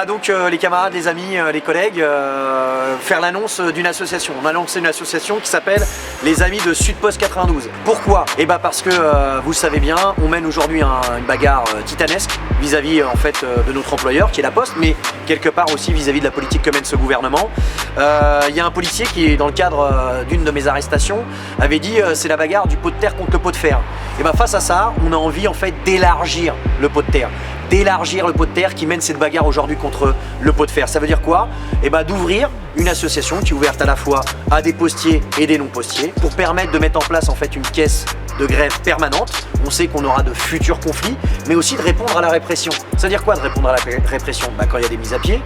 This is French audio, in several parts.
Donc les camarades, les amis, les collègues, faire l'annonce d'une association. On a lancé une association qui s'appelle les Amis de Sud-Post 92. Pourquoi? Parce que vous le savez bien, on mène aujourd'hui une bagarre titanesque vis-à-vis en fait de notre employeur qui est la Poste, mais quelque part aussi vis-à-vis de la politique que mène ce gouvernement. Il y a un policier qui, dans le cadre d'une de mes arrestations, avait dit c'est la bagarre du pot de terre contre le pot de fer. Face à ça, on a envie en fait d'élargir le pot de terre. D'élargir le pot de terre qui mène cette bagarre aujourd'hui contre le pot de fer. Ça veut dire quoi? D'ouvrir une association qui est ouverte à la fois à des postiers et des non-postiers pour permettre de mettre en place en fait une caisse de grève permanente. On sait qu'on aura de futurs conflits, mais aussi de répondre à la répression. Ça veut dire quoi de répondre à la répression? Quand il y a des mises à pied,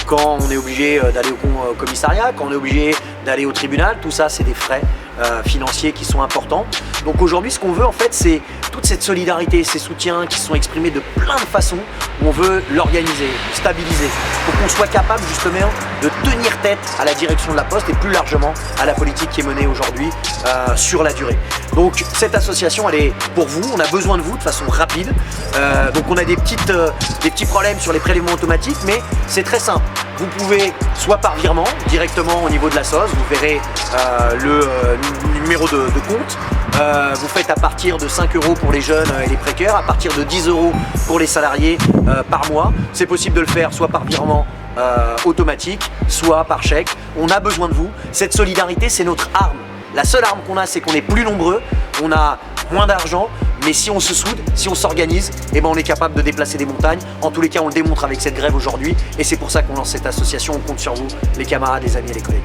quand on est obligé d'aller au commissariat, quand on est obligé d'aller au tribunal, tout ça c'est des frais financiers qui sont importants. Donc aujourd'hui ce qu'on veut en fait c'est toute cette solidarité, ces soutiens qui sont exprimés de plein de façons, on veut l'organiser, stabiliser, pour qu'on soit capable justement de tenir tête à la direction de la Poste et plus largement à la politique qui est menée aujourd'hui sur la durée. Donc cette association elle est pour vous, on a besoin de vous de façon rapide. Donc on a des petits problèmes sur les prélèvements automatiques, mais c'est très simple. Vous pouvez soit par virement directement au niveau de la SOS, vous verrez le numéro de compte. Vous faites à partir de 5 € pour les jeunes et les précaires, à partir de 10 € pour les salariés par mois. C'est possible de le faire soit par virement automatique, soit par chèque. On a besoin de vous. Cette solidarité, c'est notre arme. La seule arme qu'on a, c'est qu'on est plus nombreux, on a moins d'argent, mais si on se soude, si on s'organise, on est capable de déplacer des montagnes. En tous les cas, on le démontre avec cette grève aujourd'hui et c'est pour ça qu'on lance cette association. On compte sur vous, les camarades, les amis et les collègues.